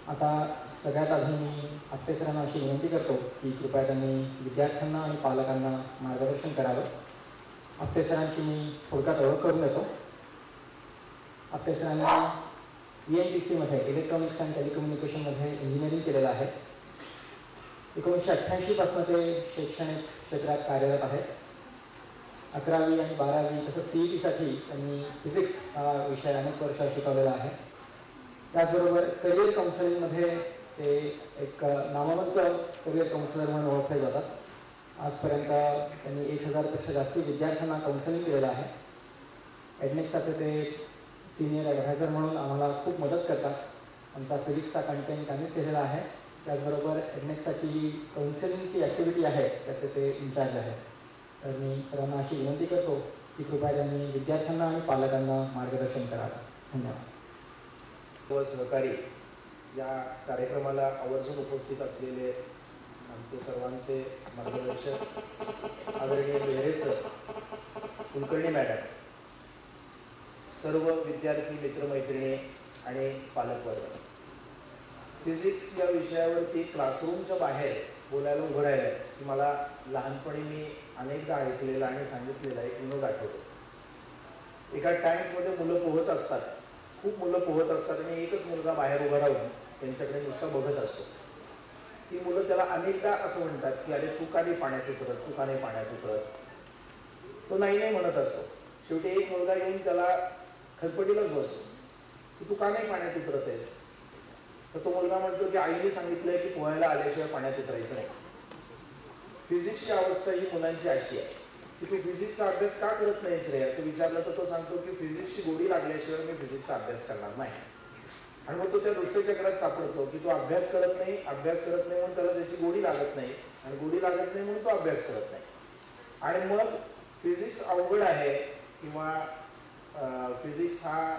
आता सगळ्यात आधी मी आपटे सरांना अशी विनंती करतो की कृपया त्यांनी विद्यार्थ्यांना आणि पालकांना मार्गदर्शन करावं. आपटे सरांची मी थोडक्यात ओळख करून देतो. आपटे सरांनी ENTCमध्ये इलेक्ट्रॉनिक्स अँड टेलिकम्युनिकेशनमध्ये इंजिनिअरिंग केलेलं आहे. 1988 पासून ते शैक्षणिक क्षेत्रात कार्यरत आहेत. 11वी आणि 12वी तसंच CETसाठी त्यांनी फिजिक्स हा विषय अनेक वर्ष शिकवलेला आहे. त्याचबरोबर करिअर काउन्सिलिंगमध्ये ते एक नामवंत करिअर काउन्सिलर म्हणून ओळखले जातात. आजपर्यंत त्यांनी 1000पेक्षा जास्ती विद्यार्थ्यांना काउन्सिलिंग केलेलं आहे. एडनेक्साचे ते सिनियर ॲडव्हायझर म्हणून आम्हाला खूप मदत करतात. आमचा फिजिक्सचा कंटेंट त्यांनीच केलेला आहे. त्याचबरोबर एडनेक्साची काउन्सिलिंगची ॲक्टिव्हिटी आहे त्याचे ते इन्चार्ज आहेत. तर मी सरांना अशी विनंती करतो की कृपया त्यांनी विद्यार्थ्यांना आणि पालकांना मार्गदर्शन करावं. धन्यवाद. सहकारी या कार्यक्रमाला आवर्जून उपस्थित असलेले आमचे सर्वांचे मार्गदर्शक आदरणीय बेहरे सर, कुलकर्णी मॅडम, सर्व विद्यार्थी मित्रमैत्रिणी आणि पालकवर्ग, फिजिक्स या विषयावरती क्लासरूमच्या बाहेर बोलायला उभं राहिलं की मला लहानपणी मी अनेकदा ऐकलेला आणि सांगितलेला एक विनोद आठवतो. एका टँकमध्ये मुलं पोहत असतात, खूप मुलं पोहत असतात आणि एकच मुलगा बाहेर उभा राहून त्यांच्याकडे नुसता बघत असतो. ती मुलं त्याला अनेकदा असं म्हणतात की अरे तू का नाही पाण्यात उतरत, तू का नाही पाण्यात उतरत. तो नाही नाही म्हणत असतो. शेवटी एक मुलगा येऊन त्याला खतपटीलाच बसतो की तू का नाही पाण्यात उतरत आहेस. तर तो मुलगा म्हणतो की आईने सांगितलंय की पोहायला आल्याशिवाय पाण्यात उतरायचं नाही. फिजिक्सची अवस्था ही मुलांची अशी आहे की तू फिजिक्सचा अभ्यास का करत नाहीस रे असं विचारलं तर तो सांगतो की फिजिक्सची गोडी लागल्याशिवाय मी फिजिक्सचा अभ्यास करणार नाही. आणि मग तो त्या दुष्टचक्रात सापडतो की तो अभ्यास करत नाही म्हणून त्याला त्याची गोडी लागत नाही आणि गोडी लागत नाही म्हणून तो अभ्यास करत नाही. आणि मग फिजिक्स अवघड आहे किंवा फिजिक्स हा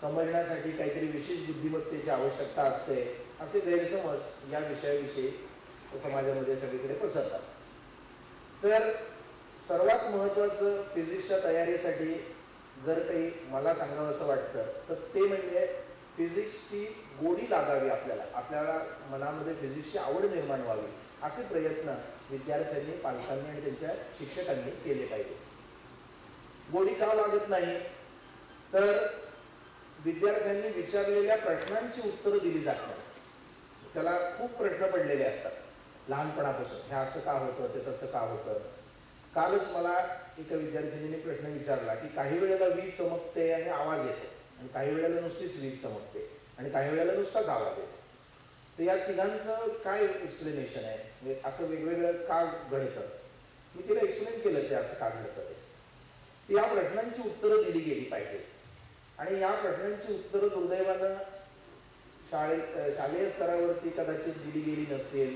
समजण्यासाठी काहीतरी विशेष बुद्धिमत्तेची आवश्यकता असते असे गैरसमज या विषयाविषयी समाजामध्ये सगळीकडे पसरतात. तर सर्वात महत्त्वाचं फिजिक्सच्या तयारीसाठी जर काही मला सांगावं असं वाटतं तर ते म्हणजे फिजिक्सची गोडी लागावी. आपल्याला मनामध्ये फिजिक्सची आवड निर्माण व्हावी असे प्रयत्न विद्यार्थ्यांनी, पालकांनी आणि त्यांच्या शिक्षकांनी केले पाहिजे. गोडी का लागत नाही तर विद्यार्थ्यांनी विचारलेल्या प्रश्नांची उत्तरं दिली जात नाही. त्याला खूप प्रश्न पडलेले असतात लहानपणापासून. हे असं का होतं, ते तसं का होतं. कालच मला एका विद्यार्थिनीने प्रश्न विचारला की काही वेळेला वीज चमकते आणि आवाज येतो आणि काही वेळेला नुसतीच वीज चमकते आणि काही वेळेला नुसताच आवाज येतो. तर या तिघांचं काय एक्सप्लेनेशन आहे, म्हणजे असं वेगवेगळं का घडतं. मी तिला एक्सप्लेन केलं ते असं का घडतं ते. या प्रश्नांची उत्तरं दिली गेली पाहिजे आणि या प्रश्नांची उत्तरं दुर्दैवानं शालेय स्तरावरती कदाचित दिली गेली नसतील.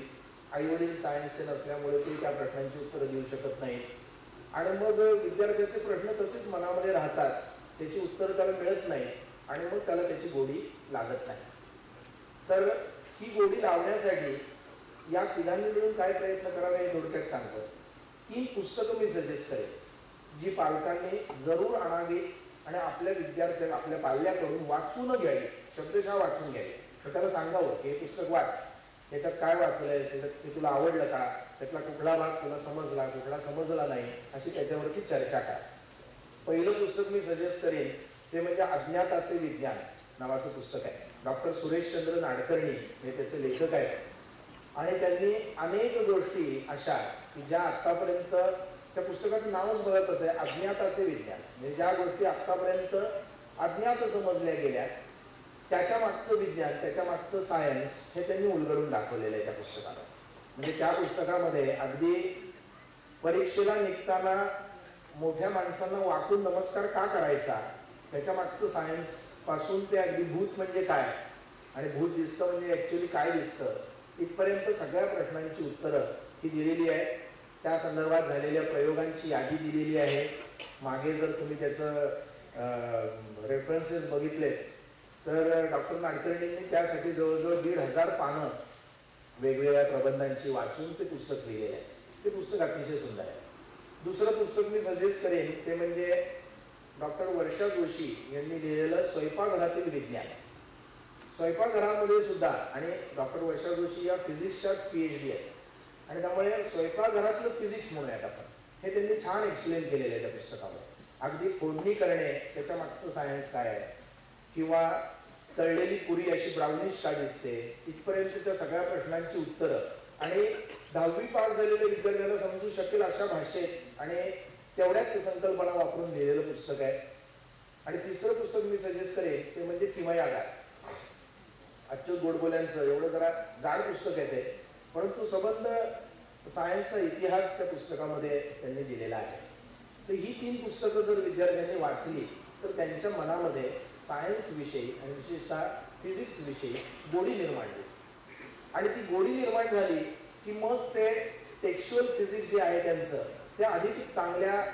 आईवडील सायन्सचे नसल्यामुळे ते त्या प्रश्नांची उत्तरं देऊ शकत नाहीत आणि मग विद्यार्थ्याचे प्रश्न तसेच मनामध्ये राहतात, त्याची उत्तरं त्याला मिळत नाही आणि मग त्याला त्याची गोडी लागत नाही. तर ही गोडी लावण्यासाठी या तिघांनी मिळून काय प्रयत्न करावे हे थोडक्यात सांगतो. 3 पुस्तकं मी सजेस्ट करेन जी पालकांनी जरूर आणावी आणि आपल्या विद्यार्थ्यांना, आपल्या पाल्याकडून वाचून घ्यावी, शब्दशः वाचून घ्यावी. तर त्याला सांगावं की हे पुस्तक वाच, त्याच्यात काय वाचलंय, ते तुला आवडलं का, त्यातला कुठला भाग तुला समजला, कुठला समजला नाही, अशी त्याच्यावरती चर्चा करा. पहिलं पुस्तक मी सजेस्ट करेन ते म्हणजे अज्ञाताचे विज्ञान नावाचं पुस्तक आहे. डॉक्टर सुरेशचंद्र नाडकर्णी हे त्याचे लेखक आहेत आणि त्यांनी अनेक गोष्टी अशा की ज्या आत्तापर्यंत, त्या पुस्तकाचं नावच बघा तसं आहे, अज्ञाताचे विज्ञान. म्हणजे ज्या गोष्टी आत्तापर्यंत अज्ञात समजल्या गेल्या त्याच्या मागचं विज्ञान, त्याच्या मागचं सायन्स हे त्यांनी उलगडून दाखवलेलं आहे त्या पुस्तकाला. म्हणजे त्या पुस्तकामध्ये अगदी परीक्षेला निघताना मोठ्या माणसांना वाकून नमस्कार का करायचा, त्याच्या मागचं सायन्स पासून ते अगदी भूत म्हणजे काय आणि भूत दिसतं म्हणजे ॲक्च्युली काय दिसतं इथपर्यंत सगळ्या प्रश्नांची उत्तरं ही दिलेली आहे. त्या संदर्भात झालेल्या प्रयोगांची यादी दिलेली आहे. मागे जर तुम्ही त्याचं रेफरन्सेस बघितले तर डॉक्टर नाडकर्णींनी त्यासाठी जवळजवळ 1500 पानं वेगवेगळ्या प्रबंधांची वाचून ते पुस्तक लिहिलेलं आहे. ते पुस्तक अतिशय सुंदर आहे. दुसरं पुस्तक मी सजेस्ट करेन ते म्हणजे डॉक्टर वर्षा जोशी यांनी लिहिलेलं स्वयंपाकघरातील विज्ञान. स्वयंपाकघरामध्ये सुद्धा, आणि डॉक्टर वर्षा जोशी या फिजिक्सच्याच PhD आहेत आणि त्यामुळे स्वयंपाकघरातलं फिजिक्स म्हणूयात आपण, हे त्यांनी छान एक्सप्लेन केलेलं आहे त्या पुस्तकामध्ये. अगदी फोडणी करणे त्याच्या मागचं सायन्स काय आहे, किंवा तळलेली पुरी अशी ब्राउनिश का दिसते, इथपर्यंतच्या सगळ्या प्रश्नांची उत्तरं, आणि 10वी पास झालेल्या विद्यार्थ्यांना समजू शकेल अशा भाषेत आणि तेवढ्याच संकल्पना वापरून लिहिलेलं पुस्तक आहे. आणि तिसरं पुस्तक मी सजेस्ट करेन ते म्हणजे किमयागार, अच्युत गोडबोल्यांचं. एवढं जरा जाड पुस्तक आहे ते, परंतु संबंध सायन्सचा इतिहास त्या पुस्तकामध्ये त्यांनी दिलेला आहे. तर ही 3 पुस्तकं जर विद्यार्थ्यांनी वाचली तर त्यांच्या मनामध्ये सायन्स विषयी आणि विशेषतः फिजिक्स विषयी गोडी निर्माण होईल. आणि ती गोडी निर्माण झाली की मग ते टेक्स्च्युअल फिजिक्स जे आहे त्यांचं ते अधिक चांगल्या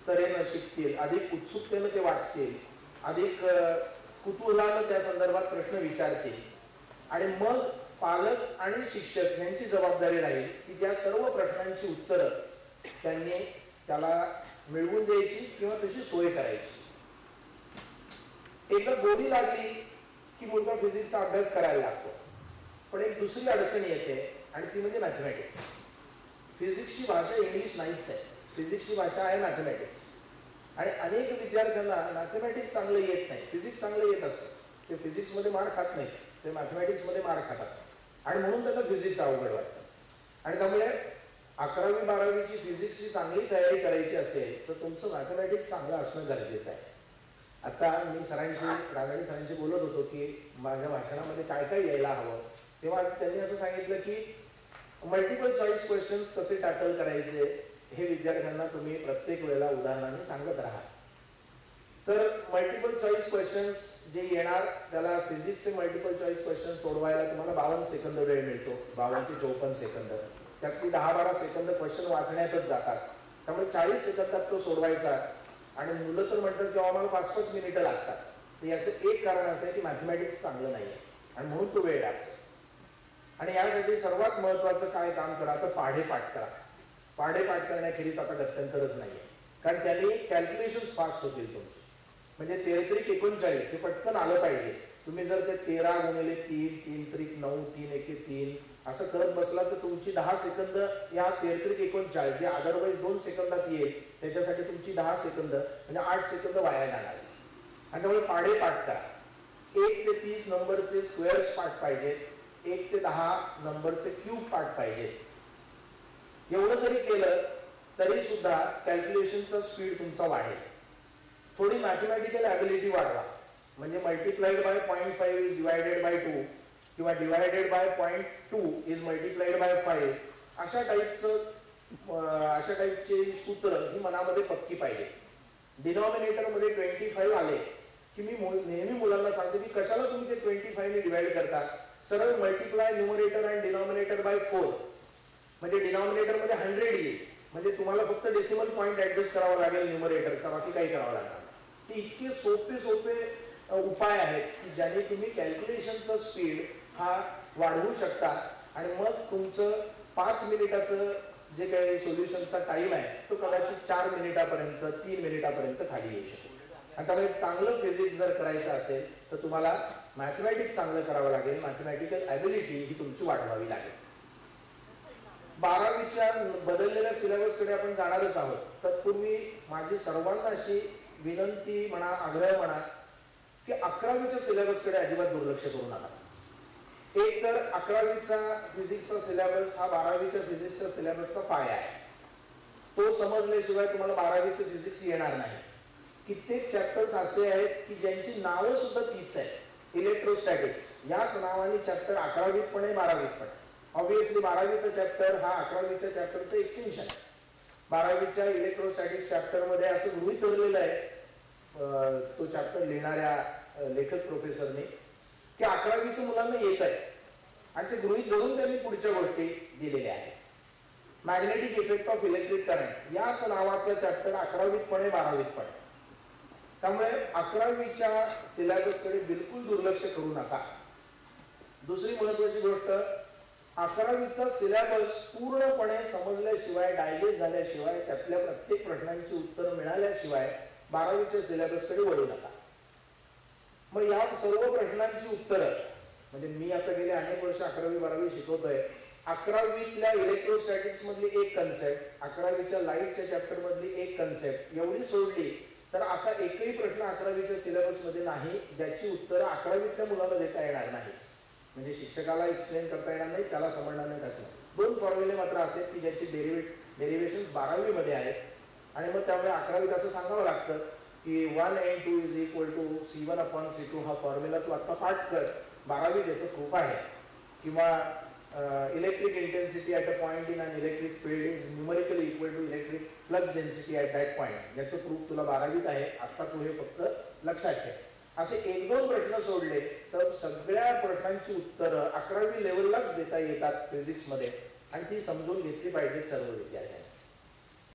तऱ्हेनं शिकतील, अधिक उत्सुकतेनं ते वाचतील, अधिक कुतूहलानं त्या संदर्भात प्रश्न विचारतील. आणि मग पालक आणि शिक्षक यांची जबाबदारी राहील की त्या सर्व प्रश्नांची उत्तरं त्यांनी त्याला मिळवून द्यायची किंवा तशी सोय करायची. एकदा गोडी लागली की मुलगा फिजिक्सचा अभ्यास करायला लागतो. पण एक दुसरी अडचण येते आणि ती म्हणजे मॅथमॅटिक्स. फिजिक्सची भाषा इंग्लिश नाहीच आहे, फिजिक्सची भाषा आहे मॅथमॅटिक्स. आणि अनेक विद्यार्थ्यांना मॅथमॅटिक्स चांगलं येत नाही, फिजिक्स चांगलं येत असतं. ते फिजिक्समध्ये मार खात नाही, ते मॅथमॅटिक्समध्ये मार खातात आणि म्हणून त्यांना फिजिक्स अवघड वाटतं. आणि त्यामुळे 11वी 12वीची फिजिक्सची चांगली तयारी करायची असेल तर तुमचं मॅथमॅटिक्स चांगलं असणं गरजेचं आहे. आता मी रागाडी सरांशी बोलत होतो की माझ्या भाषणामध्ये काय काय यायला हवं, तेव्हा त्यांनी असं सांगितलं की मल्टिपल चॉईस क्वेश्चन्स कसे टॅकल करायचे हे विद्यार्थ्यांना तुम्ही प्रत्येक वेळेला उदाहरणाने सांगत राहा. तर मल्टिपल चॉईस क्वेश्चन्स जे येणार त्याला फिजिक्सचे मल्टिपल चॉईस क्वेश्चन सोडवायला तुम्हाला 52 सेकंद वेळ मिळतो, 52 ते 54 सेकंद. त्यातली 10-12 सेकंद क्वेश्चन वाचण्यातच जातात, त्यामुळे 40 सेकंदात तो सोडवायचा. आणि मुलं तर म्हणतात की आम्हाला 5-5 मिनिटं लागतात. तर याचं एक कारण असं आहे की मॅथमॅटिक्स चांगलं नाही आहे आणि म्हणून तो वेळ लागतो. आणि यासाठी सर्वात महत्त्वाचं काय काम करा तर पाढेपाठ करा. पाढेपाठ करण्याखेरीज आता गत्यंतरच नाही आहे, कारण त्यांनी कॅल्क्युलेशन्स फास्ट होतील तुमची. म्हणजे 13 39 हे पटकन आलं पाहिजे. तुम्ही जर ते 13 गुणिले 3, 3 त्रिक 9, 3 एके 3 असं करत बसला तर तुमची 10 सेकंद या 13 39 जे अदरवाईज 2 सेकंदात येईल त्याच्यासाठी तुमची 10 सेकंद म्हणजे 8 सेकंद वाया जाणार. आणि त्यामुळे पाढेपाठ करा. 1 ते 30 नंबरचे स्क्वेअर्स पाठ पाहिजेत, 1 ते 10 नंबरचे क्यूब पाठ पाहिजेत. एवढं जरी केलं तरी सुद्धा कॅल्क्युलेशनचा स्पीड तुमचा वाढेल. थोडी मॅथमॅटिकल ॲबिलिटी वाढवा. म्हणजे multiplied by 0.5 is divided by 2 किंवा divided by 0.2 is multiplied by 5 अशा टाईपचे सूत्र ही मनामध्ये पक्की पाहिजे. डिनॉमिनेटरमध्ये 25 आले की मी नेहमी मुलांना सांगते की कशाला तुम्ही ते 25 ने डिवाइड करता, सरळ मल्टिप्लाय न्यूमरेटर आणि डिनॉमिनेटर बाय 4 म्हणजे डिनॉमिनेटरमध्ये 100 येईल. म्हणजे तुम्हाला फक्त डेसिमल पॉईंट ऍडजस्ट करावा लागेल न्यूमरेटरचा, बाकी काही करावं लागणार. ते इतके सोपे उपाय आहेत की ज्याने तुम्ही कॅल्क्युलेशनचा स्पीड हा वाढवू शकता. आणि मग तुमचं 5 मिनिटाचं जे काही सोल्युशनचा टाइम आहे तो कदाचित 4 मिनिटापर्यंत 3 मिनिटापर्यंत खाली येऊ शकतो. आणि त्यामुळे चांगलं फिजिक्स जर करायचं असेल तर तुम्हाला मॅथमॅटिक्स चांगलं करावं लागेल, मॅथमॅटिकल ॲबिलिटी ही तुमची वाढवावी लागेल. 12वीच्या बदललेल्या सिलेबसकडे आपण जाणारच आहोत. तत्पूर्वी माझी सर्वांना अशी विनंती म्हणा, आग्रह म्हणा की 11वीच्या सिलेबसकडे अजिबात दुर्लक्ष करू नका. एक तर 11वीचा फिजिक्सचा सिलेबस हा 12वीच्या फिजिक्सच्या सिलेबसचा पाया आहे. तो समजल्याशिवाय तुम्हाला 12वीचं फिजिक्स येणार नाही. कित्येक चॅप्टर्स असे आहेत की ज्यांची नावं सुद्धा तीच आहेत. इलेक्ट्रोस्टॅटिक्स याच नावाने चॅप्टर 11वीत पण आहे, 12वीत पण. ऑब्विसली 12वीचा चॅप्टर हा 11वीच्या चॅप्टरचं एक्सटेन्शन आहे. 12वीच्या इलेक्ट्रोस्टॅटिक्स चॅप्टरमध्ये असं गृहीत धरलेलं आहे तो चॅप्टर लिहिणाऱ्या लेखक प्रोफेसरने की 11वीचं मुलांना येत आहे आणि ते गृहीत धरून त्यांनी पुढच्या गोष्टी दिलेल्या आहेत. Magnetic effect of electric current याच नावाचा चॅप्टर 11वीत पण आहे, 12वीत पण आहे. त्यामुळे 11वीच्या सिलेबसकडे बिलकुल दुर्लक्ष करू नका. दुसरी महत्वाची गोष्ट, 11वीचा सिलेबस पूर्णपणे समजल्याशिवाय, डायजेस्ट झाल्याशिवाय, त्यातल्या प्रत्येक प्रश्नांची उत्तरं मिळाल्याशिवाय 12वीच्या सिलेबसकडे वळू नका. मग या सर्व प्रश्नांची उत्तरं म्हणजे मी आता गेले अनेक वर्ष 11वी-12वी शिकवतोय. 11वीतल्या इलेक्ट्रोस्टॅटिक्स मधली एक कन्सेप्ट, 11वीच्या लाईटच्या चॅप्टर मधली एक कन्सेप्ट एवढी सोडली तर असा एकही प्रश्न 11वीच्या सिलेबसमध्ये नाही ज्याची उत्तरं 11वीतल्या मुलाला देता येणार नाही. म्हणजे शिक्षकाला एक्सप्लेन करता येणार नाही, त्याला समजणार नाही. असं 2 फॉर्म्युले मात्र असे की ज्याची डेरिव्हेशन्स 12वीमध्ये आहेत. आणि मग त्यामुळे 11वीत असं सांगावं लागतं की 1n2 = C1/C2 हा फॉर्म्युला तू आत्ता पाठ कर, 12वीत याचं प्रूफ आहे. किंवा electric intensity at a point in an electric field is numerically equal to electric flux density at that point, याचं प्रूफ तुला 12वीत आहे. आत्ता तू हे फक्त लक्षात ठेव. असे 1-2 प्रश्न सोडले तर सगळ्या प्रश्नांची उत्तरं 11वी लेवललाच देता येतात फिजिक्समध्ये, आणि ती समजून घेतली पाहिजेत सर्व विद्यार्थ्यांनी.